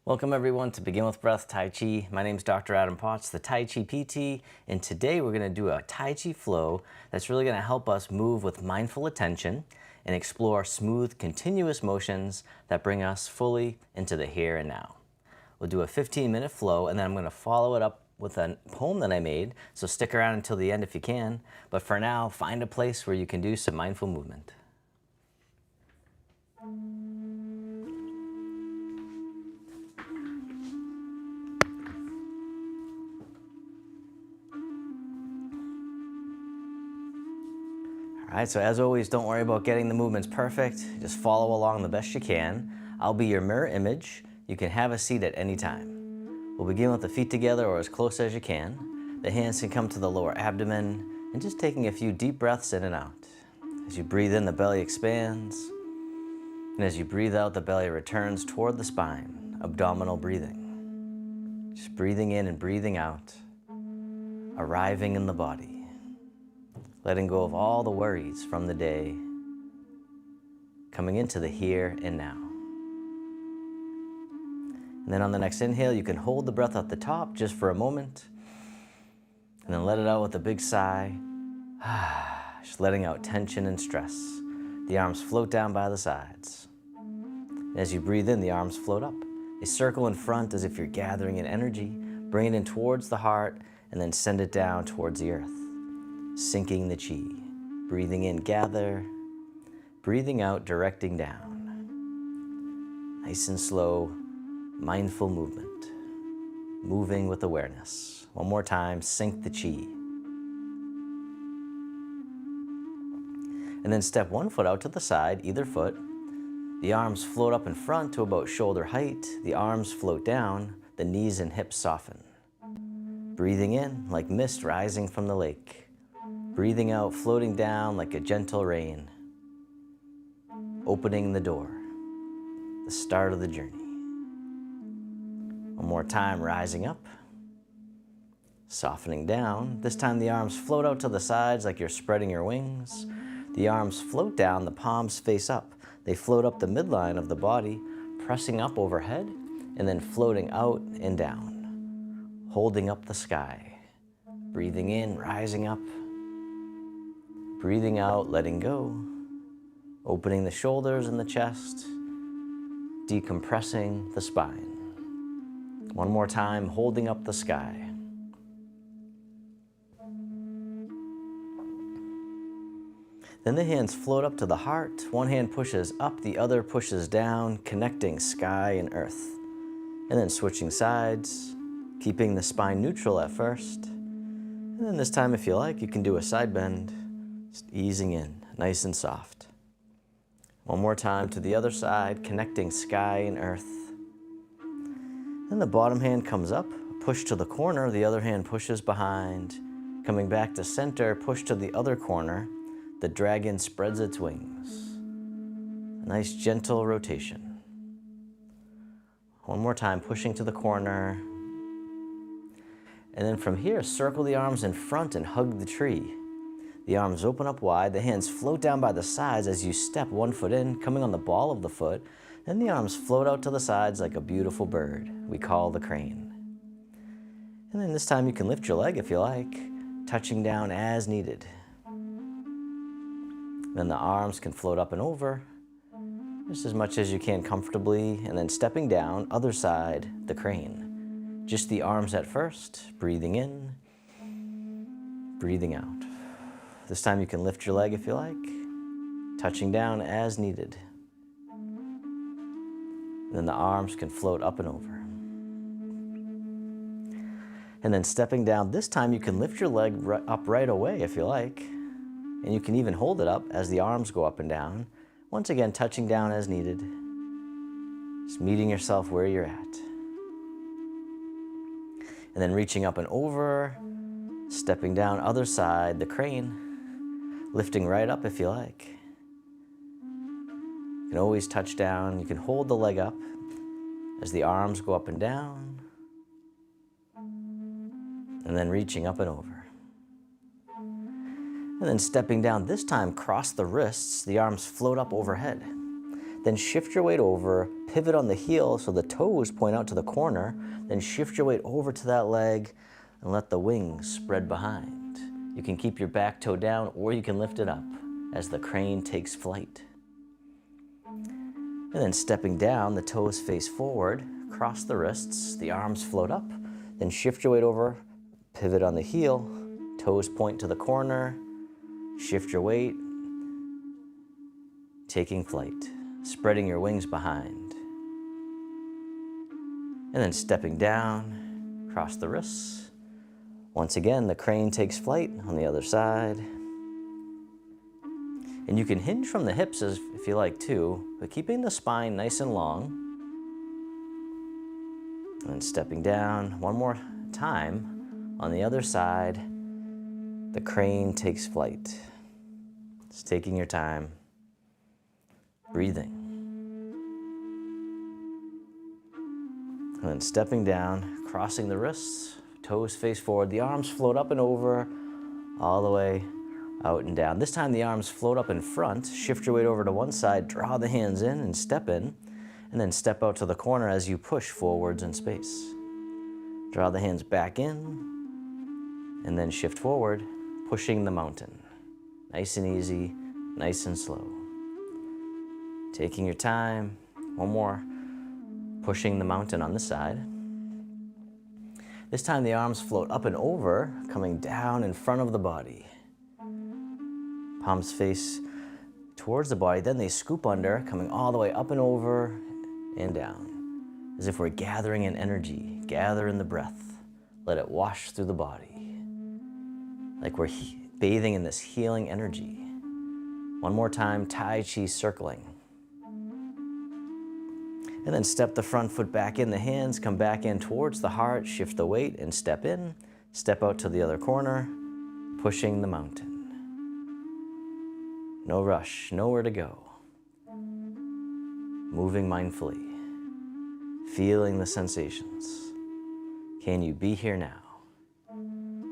Welcome everyone to Begin With Breath Tai Chi. My name is Dr. Adam Potts, the Tai Chi PT, and today we're going to do a Tai Chi flow that's really going to help us move with mindful attention and explore smooth, continuous motions that bring us fully into the here and now. We'll do a 15-minute flow, and then I'm going to follow it up with a poem that I made, so stick around until the end if you can. But for now, find a place where you can do some mindful movement. All right, so as always, don't worry about getting the movements perfect. Just follow along the best you can. I'll be your mirror image. You can have a seat at any time. We'll begin with the feet together or as close as you can. The hands can come to the lower abdomen, and just taking a few deep breaths in and out. As you breathe in, the belly expands. And as you breathe out, the belly returns toward the spine, abdominal breathing. Just breathing in and breathing out, arriving in the body. Letting go of all the worries from the day, coming into the here and now. And then on the next inhale, you can hold the breath at the top just for a moment, and then let it out with a big sigh, just letting out tension and stress. The arms float down by the sides. And as you breathe in, the arms float up. They circle in front as if you're gathering in energy, bring it in towards the heart, and then send it down towards the earth. Sinking the chi. Breathing in, gather. Breathing out, directing down. Nice and slow, mindful movement. Moving with awareness. One more time, sink the chi. And then step one foot out to the side, either foot. The arms float up in front to about shoulder height. The arms float down, the knees and hips soften. Breathing in, like mist rising from the lake. Breathing out, floating down like a gentle rain. Opening the door, the start of the journey. One more time, rising up. Softening down. This time the arms float out to the sides like you're spreading your wings. The arms float down, the palms face up. They float up the midline of the body, pressing up overhead, and then floating out and down. Holding up the sky. Breathing in, rising up. Breathing out, letting go, opening the shoulders and the chest, decompressing the spine. One more time, holding up the sky. Then the hands float up to the heart. One hand pushes up, the other pushes down, connecting sky and earth. And then switching sides, keeping the spine neutral at first. And then this time, if you like, you can do a side bend. Just easing in, nice and soft. One more time to the other side, connecting sky and earth. Then the bottom hand comes up, push to the corner, the other hand pushes behind. Coming back to center, push to the other corner. The dragon spreads its wings. A nice gentle rotation. One more time, pushing to the corner. And then from here, circle the arms in front and hug the tree. The arms open up wide, the hands float down by the sides as you step one foot in, coming on the ball of the foot, then the arms float out to the sides like a beautiful bird we call the crane. And then this time you can lift your leg if you like, touching down as needed. Then the arms can float up and over, just as much as you can comfortably, and then stepping down, other side, the crane. Just the arms at first, breathing in, breathing out. This time you can lift your leg if you like, touching down as needed. And then the arms can float up and over. And then stepping down, this time you can lift your leg up right away if you like. And you can even hold it up as the arms go up and down. Once again, touching down as needed. Just meeting yourself where you're at. And then reaching up and over, stepping down other side, the crane. Lifting right up if you like. You can always touch down. You can hold the leg up as the arms go up and down. And then reaching up and over. And then stepping down, this time cross the wrists. The arms float up overhead. Then shift your weight over, pivot on the heel so the toes point out to the corner, then shift your weight over to that leg and let the wings spread behind. You can keep your back toe down or you can lift it up as the crane takes flight. And then stepping down, the toes face forward, cross the wrists, the arms float up, then shift your weight over, pivot on the heel, toes point to the corner, shift your weight, taking flight, spreading your wings behind. And then stepping down, cross the wrists. Once again, the crane takes flight on the other side. And you can hinge from the hips if you like too, but keeping the spine nice and long. And then stepping down one more time on the other side, the crane takes flight. Just taking your time, breathing. And then stepping down, crossing the wrists, toes face forward, the arms float up and over, all the way out and down. This time the arms float up in front, shift your weight over to one side, draw the hands in and then step out to the corner as you push forwards in space. Draw the hands back in, and then shift forward, pushing the mountain. Nice and easy, nice and slow. Taking your time, one more, pushing the mountain on the side. This time the arms float up and over, coming down in front of the body. Palms face towards the body, then they scoop under, coming all the way up and over and down. As if we're gathering in energy, gather in the breath, let it wash through the body. Like we're bathing in this healing energy. One more time, Tai Chi circling. And then step the front foot back in, the hands come back in towards the heart, shift the weight and step in, step out to the other corner, pushing the mountain. No rush, nowhere to go. Moving mindfully, feeling the sensations. Can you be here now?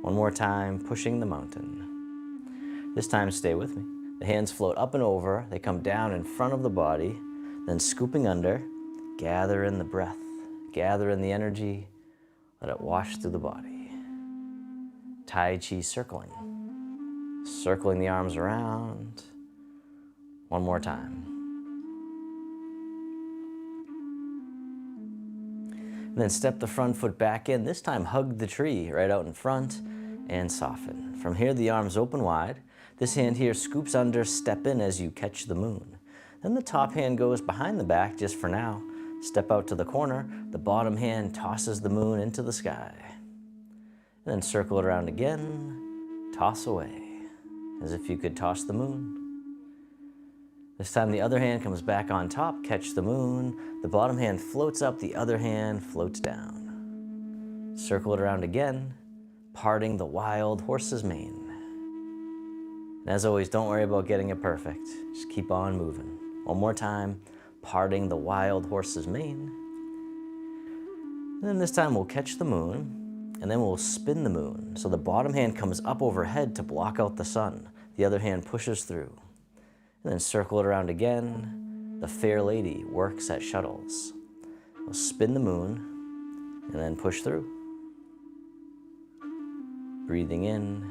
One more time, pushing the mountain. This time, stay with me. The hands float up and over, they come down in front of the body, then scooping under, gather in the breath, gather in the energy, let it wash through the body. Tai Chi circling, circling the arms around. One more time. And then step the front foot back in. This time hug the tree right out in front and soften. From here the arms open wide. This hand here scoops under, step in as you catch the moon. Then the top hand goes behind the back just for now. Step out to the corner. The bottom hand tosses the moon into the sky. And then circle it around again, toss away, as if you could toss the moon. This time the other hand comes back on top, catch the moon. The bottom hand floats up, the other hand floats down. Circle it around again, parting the wild horse's mane. And as always, don't worry about getting it perfect. Just keep on moving. One more time, parting the wild horse's mane. And then this time we'll catch the moon, and then we'll spin the moon. So the bottom hand comes up overhead to block out the sun. The other hand pushes through. And then circle it around again. The fair lady works at shuttles. We'll spin the moon and then push through. Breathing in,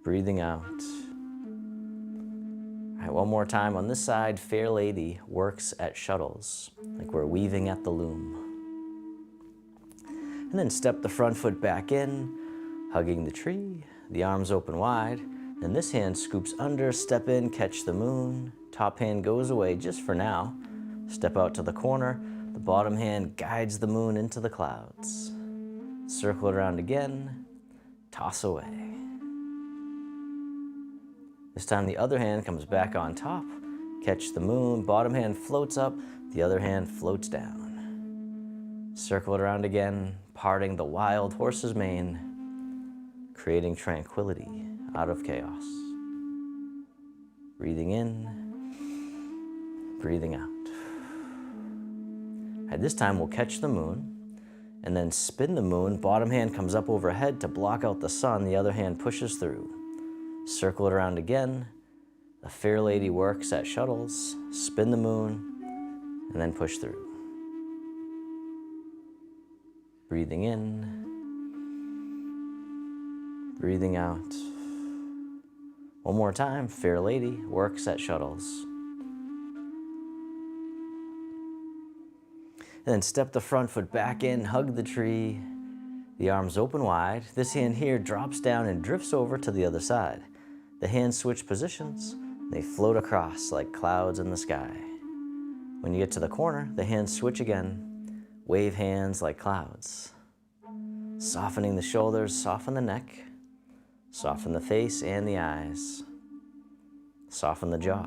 breathing out. All right, one more time on this side. Fair lady works at shuttles, like we're weaving at the loom. And then step the front foot back in, hugging the tree, the arms open wide. Then this hand scoops under, step in, catch the moon. Top hand goes away just for now. Step out to the corner. The bottom hand guides the moon into the clouds. Circle it around again, toss away. This time the other hand comes back on top, catch the moon. Bottom hand floats up, the other hand floats down. Circle it around again, parting the wild horse's mane, creating tranquility out of chaos. Breathing in, breathing out. At this time, we'll catch the moon and then spin the moon. Bottom hand comes up overhead to block out the sun. The other hand pushes through. Circle it around again. The Fair Lady works at shuttles, spin the moon, and then push through. Breathing in, breathing out. One more time, Fair Lady works at shuttles. And then step the front foot back in, hug the tree, the arms open wide. This hand here drops down and drifts over to the other side. The hands switch positions. They float across like clouds in the sky. When you get to the corner, the hands switch again. Wave hands like clouds. Softening the shoulders, soften the neck. Soften the face and the eyes. Soften the jaw,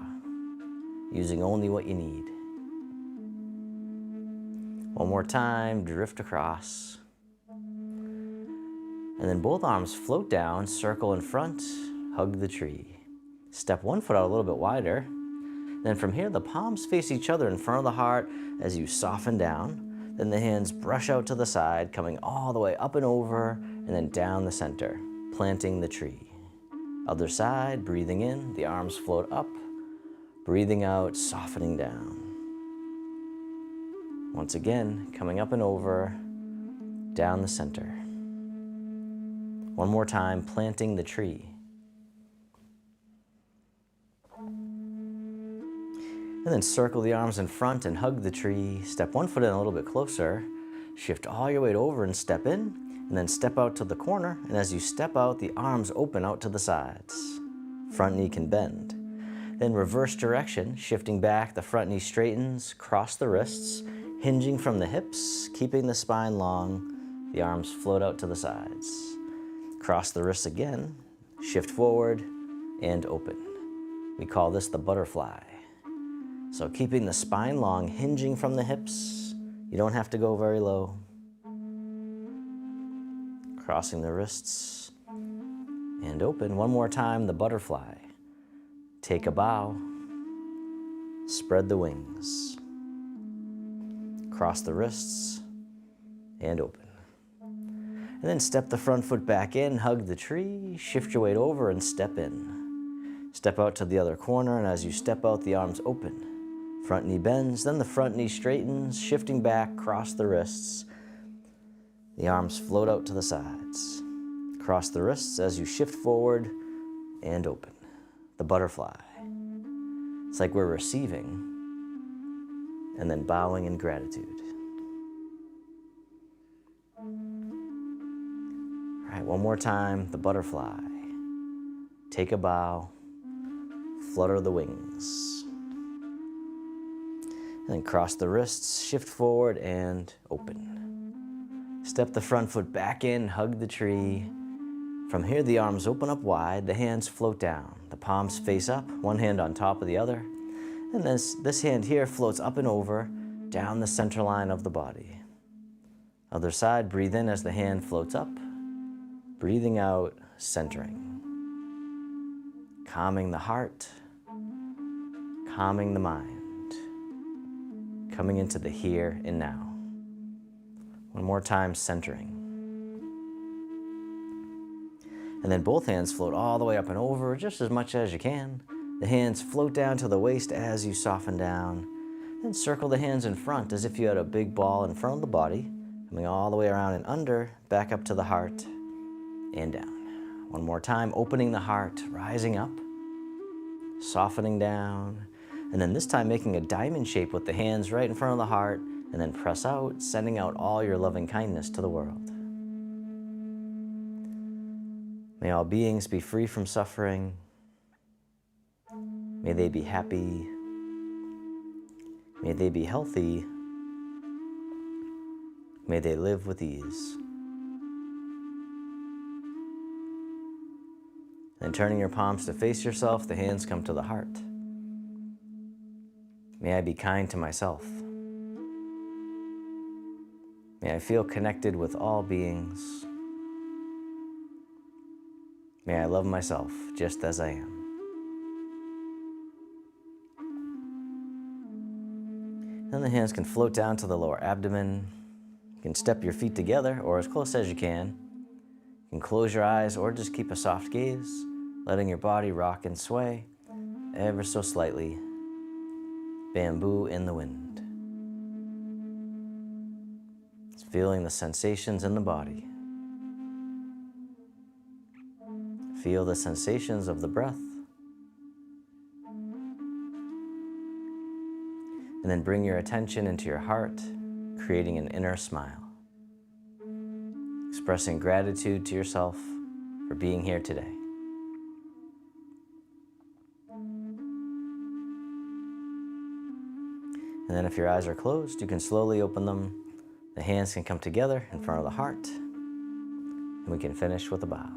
using only what you need. One more time, drift across. And then both arms float down, circle in front, hug the tree. Step one foot out a little bit wider. Then from here, the palms face each other in front of the heart as you soften down. Then the hands brush out to the side, coming all the way up and over, and then down the center, planting the tree. Other side, breathing in, the arms float up. Breathing out, softening down. Once again, coming up and over, down the center. One more time, planting the tree. And then circle the arms in front and hug the tree. Step one foot in a little bit closer. Shift all your weight over and step in, and then step out to the corner. And as you step out, the arms open out to the sides. Front knee can bend. Then reverse direction, shifting back, the front knee straightens, cross the wrists, hinging from the hips, keeping the spine long. The arms float out to the sides. Cross the wrists again, shift forward, and open. We call this the butterfly. So keeping the spine long, hinging from the hips. You don't have to go very low. Crossing the wrists, and open. One more time, the butterfly. Take a bow, spread the wings. Cross the wrists, and open. And then step the front foot back in, hug the tree, shift your weight over and step in. Step out to the other corner, and as you step out, the arms open. Front knee bends, then the front knee straightens, shifting back, cross the wrists. The arms float out to the sides. Cross the wrists as you shift forward and open. The butterfly. It's like we're receiving and then bowing in gratitude. All right, one more time, the butterfly. Take a bow, flutter the wings. And then cross the wrists, shift forward and open. Step the front foot back in, hug the tree. From here, the arms open up wide, the hands float down. The palms face up, one hand on top of the other. And this hand here floats up and over, down the center line of the body. Other side, breathe in as the hand floats up. Breathing out, centering. Calming the heart, calming the mind. Coming into the here and now. One more time, centering. And then both hands float all the way up and over, just as much as you can. The hands float down to the waist as you soften down. Then circle the hands in front as if you had a big ball in front of the body, coming all the way around and under, back up to the heart, and down. One more time, opening the heart, rising up, softening down, and then this time making a diamond shape with the hands right in front of the heart, and then press out, sending out all your loving kindness to the world. May all beings be free from suffering. May they be happy. May they be healthy. May they live with ease. Then turning your palms to face yourself, the hands come to the heart. May I be kind to myself. May I feel connected with all beings. May I love myself just as I am. Then the hands can float down to the lower abdomen. You can step your feet together or as close as you can. You can close your eyes or just keep a soft gaze, letting your body rock and sway. ever so slightly. Bamboo in the wind. It's feeling the sensations in the body. Feel the sensations of the breath. And then bring your attention into your heart, creating an inner smile. Expressing gratitude to yourself for being here today. And then if your eyes are closed, you can slowly open them. The hands can come together in front of the heart. And we can finish with a bow.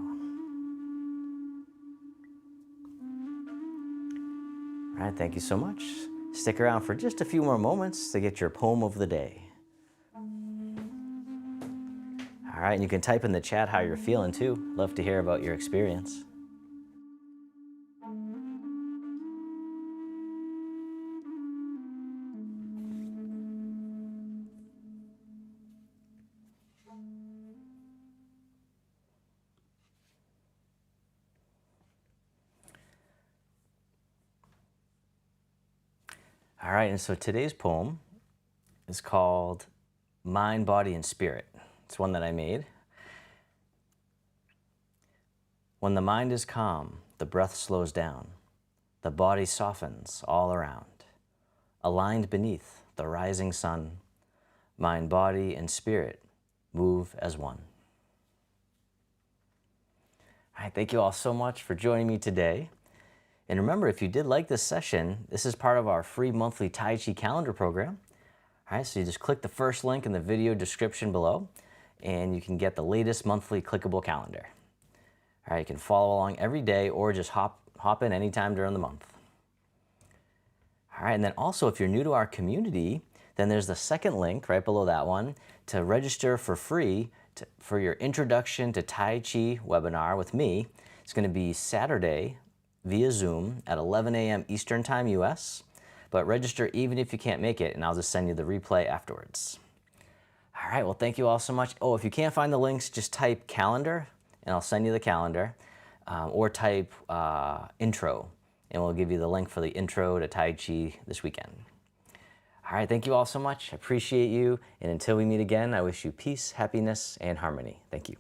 All right, thank you so much. Stick around for just a few more moments to get your poem of the day. All right, and you can type in the chat how you're feeling too. Love to hear about your experience. All right, and so today's poem is called Mind, Body, and Spirit. It's one that I made. When the mind is calm, the breath slows down. The body softens all around. Aligned beneath the rising sun, mind, body, and spirit move as one. All right, thank you all so much for joining me today. And remember, if you did like this session, this is part of our free monthly Tai Chi calendar program. All right, so you just click the first link in the video description below, and you can get the latest monthly clickable calendar. All right, you can follow along every day or just hop in anytime during the month. All right, and then also if you're new to our community, then there's the second link right below that one to register for free for your Introduction to Tai Chi webinar with me. It's going to be Saturday via Zoom at 11 a.m. Eastern Time US, but register even if you can't make it, and I'll just send you the replay afterwards. All right, well, thank you all so much. Oh, if you can't find the links, just type calendar, and I'll send you the calendar, or type intro, and we'll give you the link for the intro to Tai Chi this weekend. All right, thank you all so much. I appreciate you, and until we meet again, I wish you peace, happiness, and harmony. Thank you.